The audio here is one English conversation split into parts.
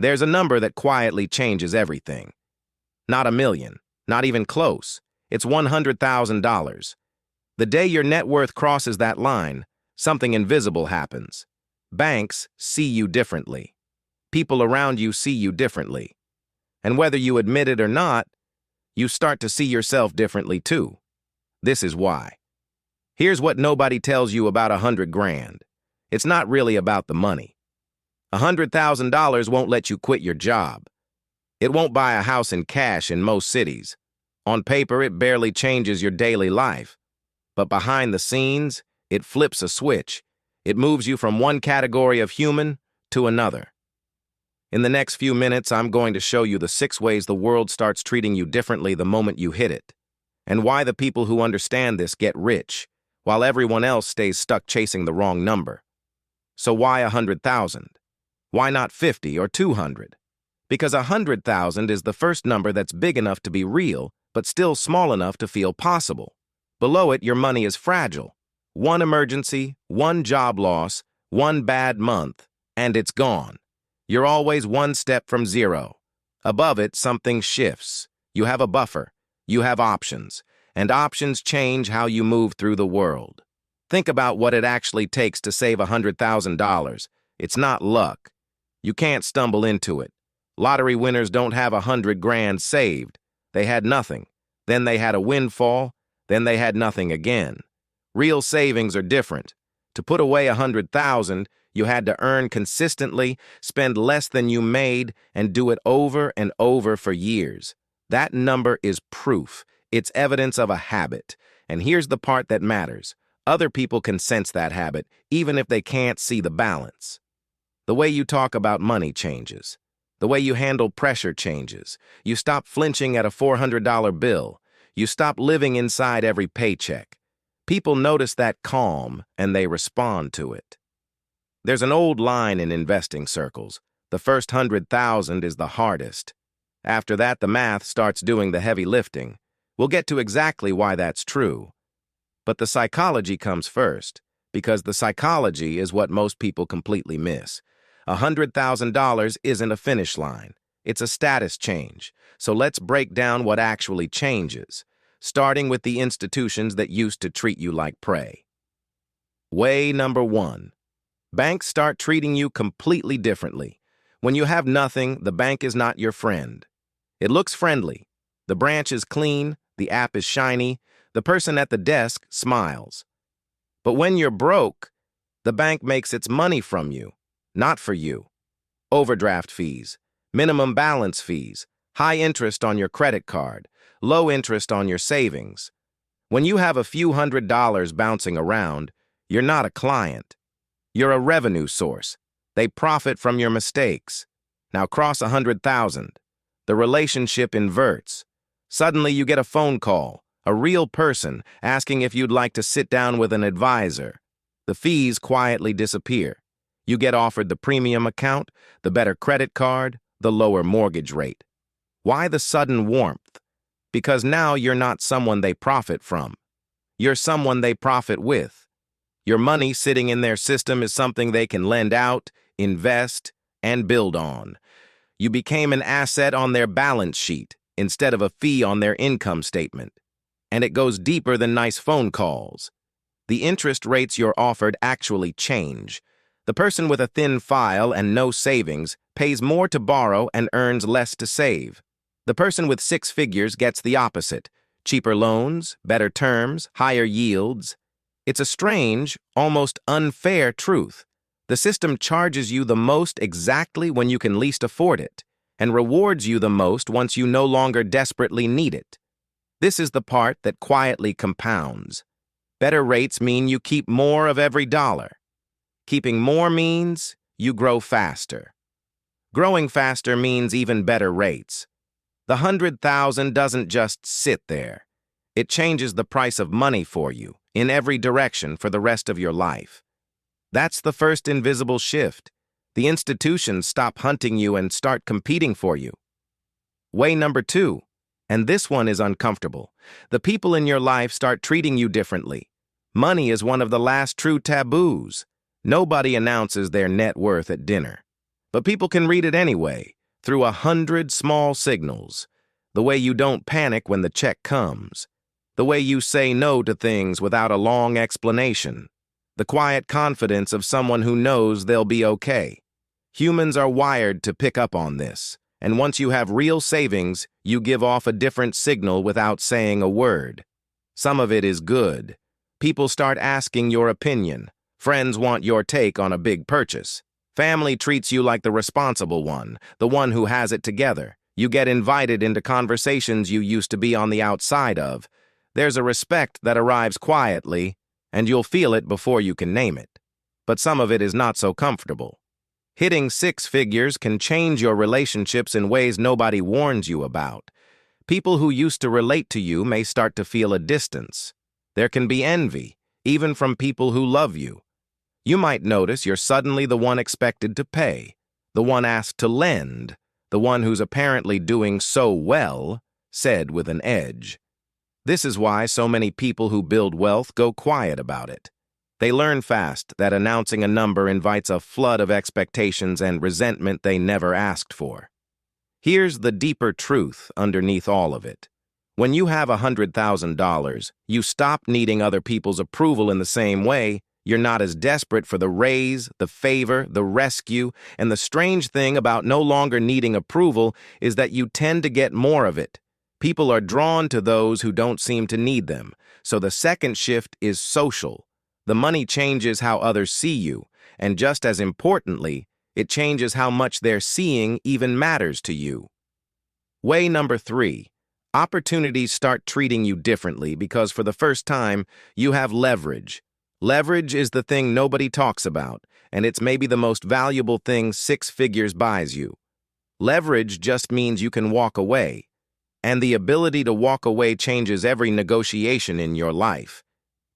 There's a number that quietly changes everything. Not a million, not even close. It's $100,000. The day your net worth crosses that line, something invisible happens. Banks see you differently. People around you see you differently. And whether you admit it or not, you start to see yourself differently too. This is why. Here's what nobody tells you about 100 grand. It's not really about the money. $100,000 won't let you quit your job. It won't buy a house in cash in most cities. On paper, it barely changes your daily life. But behind the scenes, it flips a switch. It moves you from one category of human to another. In the next few minutes, I'm going to show you the 6 ways the world starts treating you differently the moment you hit it, and why the people who understand this get rich, while everyone else stays stuck chasing the wrong number. So why 100,000? Why not 50 or 200? Because 100,000 is the first number that's big enough to be real, but still small enough to feel possible. Below it, your money is fragile. One emergency, one job loss, one bad month, and it's gone. You're always one step from zero. Above it, something shifts. You have a buffer. You have options. And options change how you move through the world. Think about what it actually takes to save $100,000. It's not luck. You can't stumble into it. Lottery winners don't have 100 grand saved. They had nothing. Then they had a windfall. Then they had nothing again. Real savings are different. To put away 100,000, you had to earn consistently, spend less than you made, and do it over and over for years. That number is proof. It's evidence of a habit. And here's the part that matters. Other people can sense that habit, even if they can't see the balance. The way you talk about money changes. The way you handle pressure changes. You stop flinching at a $400 bill. You stop living inside every paycheck. People notice that calm, and they respond to it. There's an old line in investing circles. The first 100,000 is the hardest. After that, the math starts doing the heavy lifting. We'll get to exactly why that's true. But the psychology comes first, because the psychology is what most people completely miss. $100,000 isn't a finish line. It's a status change. So let's break down what actually changes, starting with the institutions that used to treat you like prey. Way number 1. Banks start treating you completely differently. When you have nothing, the bank is not your friend. It looks friendly. The branch is clean, the app is shiny, the person at the desk smiles. But when you're broke, the bank makes its money from you, not for you. Overdraft fees, minimum balance fees, high interest on your credit card, low interest on your savings. When you have a few $100s bouncing around, you're not a client. You're a revenue source. They profit from your mistakes. Now cross 100,000. The relationship inverts. Suddenly you get a phone call, a real person asking if you'd like to sit down with an advisor. The fees quietly disappear. You get offered the premium account, the better credit card, the lower mortgage rate. Why the sudden warmth? Because now you're not someone they profit from. You're someone they profit with. Your money sitting in their system is something they can lend out, invest, and build on. You became an asset on their balance sheet instead of a fee on their income statement. And it goes deeper than nice phone calls. The interest rates you're offered actually change. The person with a thin file and no savings pays more to borrow and earns less to save. The person with 6 figures gets the opposite. Cheaper loans, better terms, higher yields. It's a strange, almost unfair truth. The system charges you the most exactly when you can least afford it, and rewards you the most once you no longer desperately need it. This is the part that quietly compounds. Better rates mean you keep more of every dollar. Keeping more means you grow faster. Growing faster means even better rates. The 100,000 doesn't just sit there. It changes the price of money for you, in every direction for the rest of your life. That's the first invisible shift. The institutions stop hunting you and start competing for you. Way number 2, and this one is uncomfortable. The people in your life start treating you differently. Money is one of the last true taboos. Nobody announces their net worth at dinner. But people can read it anyway, through 100 small signals. The way you don't panic when the check comes. The way you say no to things without a long explanation. The quiet confidence of someone who knows they'll be okay. Humans are wired to pick up on this, and once you have real savings, you give off a different signal without saying a word. Some of it is good. People start asking your opinion. Friends want your take on a big purchase. Family treats you like the responsible one, the one who has it together. You get invited into conversations you used to be on the outside of. There's a respect that arrives quietly, and you'll feel it before you can name it. But some of it is not so comfortable. Hitting 6 figures can change your relationships in ways nobody warns you about. People who used to relate to you may start to feel a distance. There can be envy, even from people who love you. You might notice you're suddenly the one expected to pay, the one asked to lend, the one who's apparently doing so well, said with an edge. This is why so many people who build wealth go quiet about it. They learn fast that announcing a number invites a flood of expectations and resentment they never asked for. Here's the deeper truth underneath all of it. When you have $100,000, you stop needing other people's approval in the same way. You're not as desperate for the raise, the favor, the rescue, and the strange thing about no longer needing approval is that you tend to get more of it. People are drawn to those who don't seem to need them, so the second shift is social. The money changes how others see you, and just as importantly, it changes how much their seeing even matters to you. Way number 3. Opportunities start treating you differently because for the first time, you have leverage. Leverage is the thing nobody talks about, and it's maybe the most valuable thing 6 figures buys you. Leverage just means you can walk away, and the ability to walk away changes every negotiation in your life.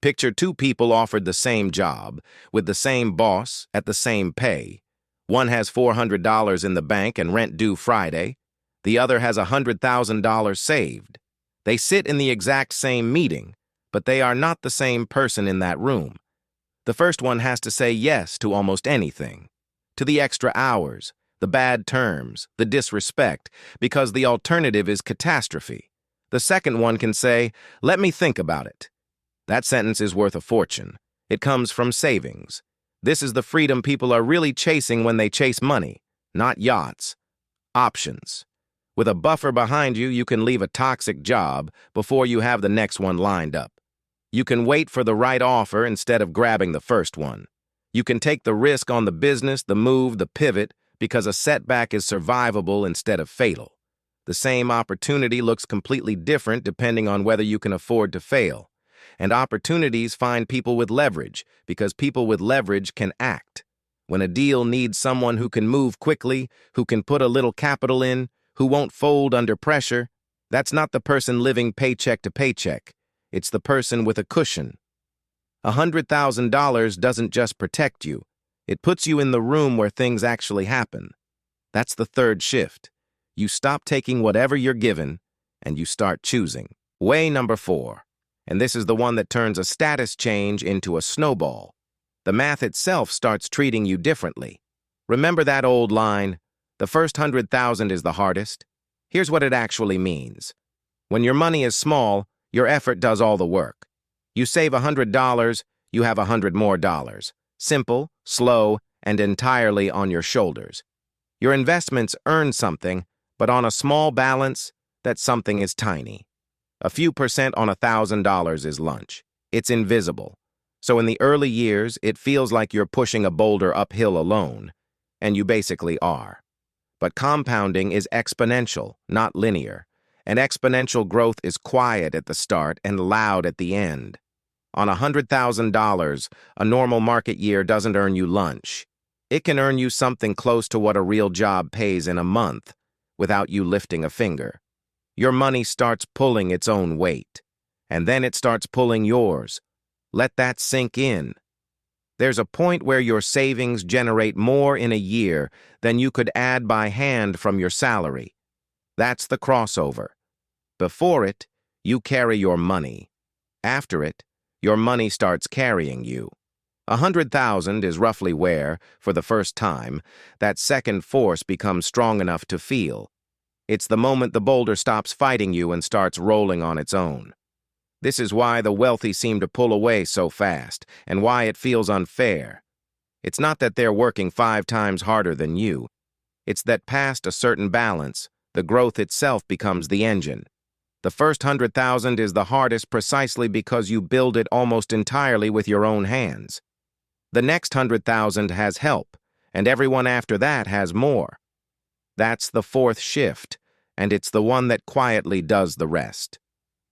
Picture 2 people offered the same job, with the same boss, at the same pay. One has $400 in the bank and rent due Friday. The other has $100,000 saved. They sit in the exact same meeting, but they are not the same person in that room. The first one has to say yes to almost anything. To the extra hours, the bad terms, the disrespect, because the alternative is catastrophe. The second one can say, "Let me think about it." That sentence is worth a fortune. It comes from savings. This is the freedom people are really chasing when they chase money, not yachts. Options. With a buffer behind you, you can leave a toxic job before you have the next one lined up. You can wait for the right offer instead of grabbing the first one. You can take the risk on the business, the move, the pivot, because a setback is survivable instead of fatal. The same opportunity looks completely different depending on whether you can afford to fail. And opportunities find people with leverage, because people with leverage can act. When a deal needs someone who can move quickly, who can put a little capital in, who won't fold under pressure, that's not the person living paycheck to paycheck. It's the person with a cushion. $100,000 doesn't just protect you. It puts you in the room where things actually happen. That's the third shift. You stop taking whatever you're given, and you start choosing. Way number 4. And this is the one that turns a status change into a snowball. The math itself starts treating you differently. Remember that old line, "The first 100,000 is the hardest"? Here's what it actually means. When your money is small, your effort does all the work. You save $100, you have $100 more dollars. Simple, slow, and entirely on your shoulders. Your investments earn something, but on a small balance, that something is tiny. A few percent on $1,000 is lunch. It's invisible. So in the early years, it feels like you're pushing a boulder uphill alone, and you basically are. But compounding is exponential, not linear. And exponential growth is quiet at the start and loud at the end. On $100,000, a normal market year doesn't earn you lunch. It can earn you something close to what a real job pays in a month, without you lifting a finger. Your money starts pulling its own weight, and then it starts pulling yours. Let that sink in. There's a point where your savings generate more in a year than you could add by hand from your salary. That's the crossover. Before it, you carry your money. After it, your money starts carrying you. 100,000 is roughly where, for the first time, that second force becomes strong enough to feel. It's the moment the boulder stops fighting you and starts rolling on its own. This is why the wealthy seem to pull away so fast, and why it feels unfair. It's not that they're working 5 times harder than you. It's that past a certain balance, the growth itself becomes the engine. The first 100,000 is the hardest precisely because you build it almost entirely with your own hands. The next 100,000 has help, and everyone after that has more. That's the fourth shift, and it's the one that quietly does the rest.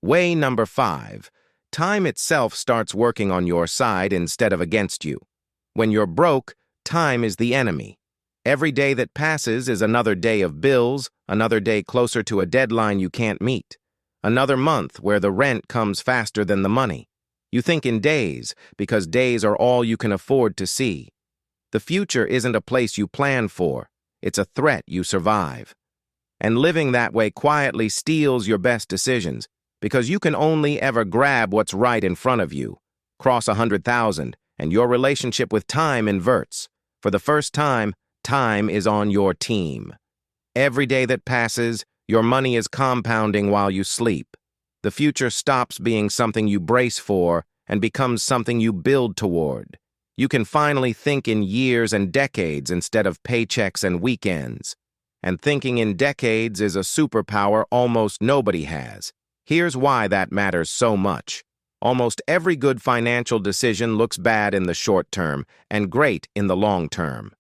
Way number 5. Time itself starts working on your side instead of against you. When you're broke, time is the enemy. Every day that passes is another day of bills, another day closer to a deadline you can't meet, another month where the rent comes faster than the money. You think in days, because days are all you can afford to see. The future isn't a place you plan for, it's a threat you survive. And living that way quietly steals your best decisions, because you can only ever grab what's right in front of you. Cross 100,000, and your relationship with time inverts. For the first time, time is on your team. Every day that passes, your money is compounding while you sleep. The future stops being something you brace for and becomes something you build toward. You can finally think in years and decades instead of paychecks and weekends. And thinking in decades is a superpower almost nobody has. Here's why that matters so much. Almost every good financial decision looks bad in the short term and great in the long term.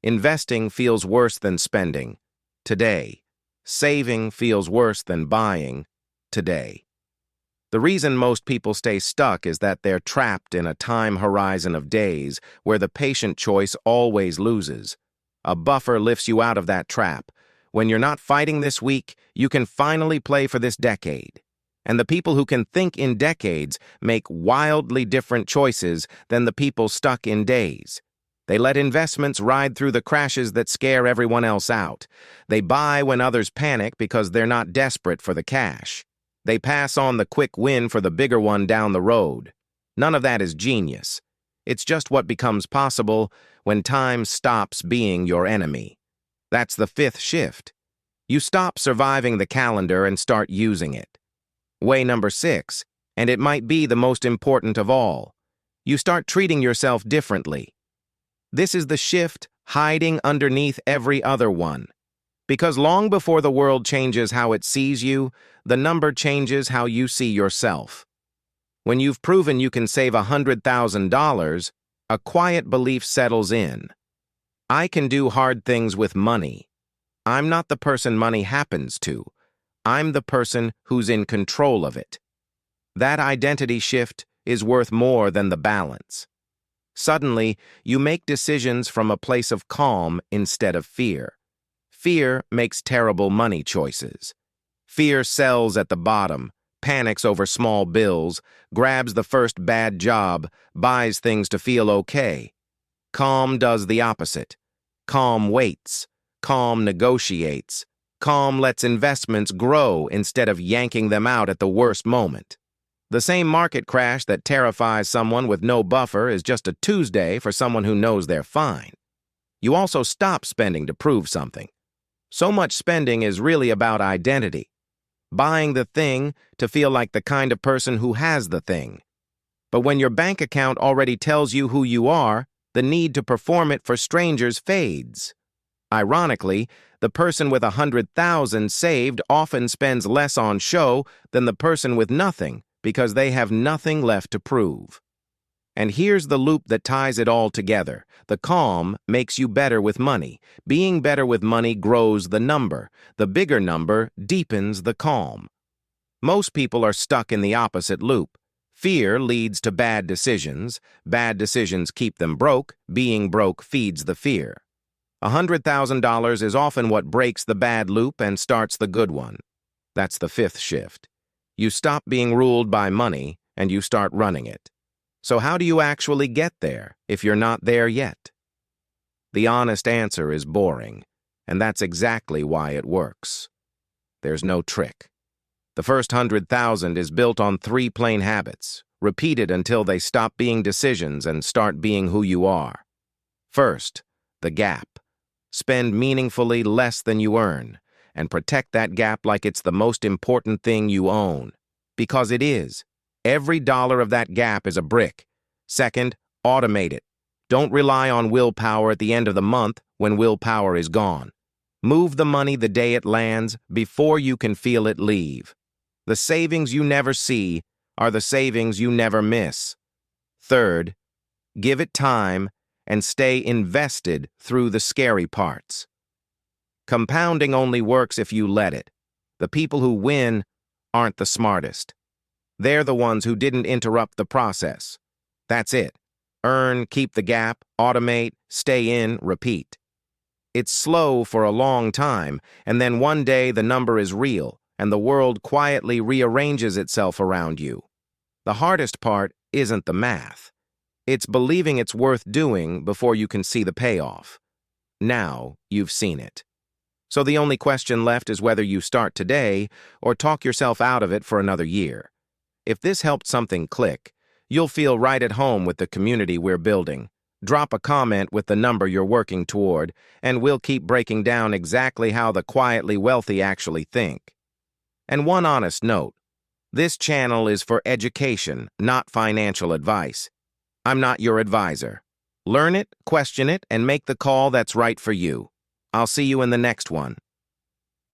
Investing feels worse than spending. Today. Saving feels worse than buying. Today. The reason most people stay stuck is that they're trapped in a time horizon of days where the patient choice always loses. A buffer lifts you out of that trap. When you're not fighting this week, you can finally play for this decade. And the people who can think in decades make wildly different choices than the people stuck in days. They let investments ride through the crashes that scare everyone else out. They buy when others panic because they're not desperate for the cash. They pass on the quick win for the bigger one down the road. None of that is genius. It's just what becomes possible when time stops being your enemy. That's the fifth shift. You stop surviving the calendar and start using it. Way number 6, and it might be the most important of all. You start treating yourself differently. This is the shift hiding underneath every other one. Because long before the world changes how it sees you, the number changes how you see yourself. When you've proven you can save $100,000, a quiet belief settles in. I can do hard things with money. I'm not the person money happens to. I'm the person who's in control of it. That identity shift is worth more than the balance. Suddenly, you make decisions from a place of calm instead of fear. Fear makes terrible money choices. Fear sells at the bottom, panics over small bills, grabs the first bad job, buys things to feel okay. Calm does the opposite. Calm waits. Calm negotiates. Calm lets investments grow instead of yanking them out at the worst moment. The same market crash that terrifies someone with no buffer is just a Tuesday for someone who knows they're fine. You also stop spending to prove something. So much spending is really about identity. Buying the thing to feel like the kind of person who has the thing. But when your bank account already tells you who you are, the need to perform it for strangers fades. Ironically, the person with 100,000 saved often spends less on show than the person with nothing because they have nothing left to prove. And here's the loop that ties it all together. The calm makes you better with money. Being better with money grows the number. The bigger number deepens the calm. Most people are stuck in the opposite loop. Fear leads to bad decisions. Bad decisions keep them broke. Being broke feeds the fear. $100,000 is often what breaks the bad loop and starts the good one. That's the fifth shift. You stop being ruled by money and you start running it. So how do you actually get there if you're not there yet? The honest answer is boring, and that's exactly why it works. There's no trick. The first 100,000 is built on 3 plain habits. Repeat it until they stop being decisions and start being who you are. First, the gap. Spend meaningfully less than you earn, and protect that gap like it's the most important thing you own. Because it is. Every dollar of that gap is a brick. Second, automate it. Don't rely on willpower at the end of the month when willpower is gone. Move the money the day it lands before you can feel it leave. The savings you never see are the savings you never miss. Third, give it time and stay invested through the scary parts. Compounding only works if you let it. The people who win aren't the smartest. They're the ones who didn't interrupt the process. That's it. Earn, keep the gap, automate, stay in, repeat. It's slow for a long time, and then one day the number is real, and the world quietly rearranges itself around you. The hardest part isn't the math. It's believing it's worth doing before you can see the payoff. Now you've seen it. So the only question left is whether you start today or talk yourself out of it for another year. If this helped something click, you'll feel right at home with the community we're building. Drop a comment with the number you're working toward, and we'll keep breaking down exactly how the quietly wealthy actually think. And one honest note, this channel is for education, not financial advice. I'm not your advisor. Learn it, question it, and make the call that's right for you. I'll see you in the next one.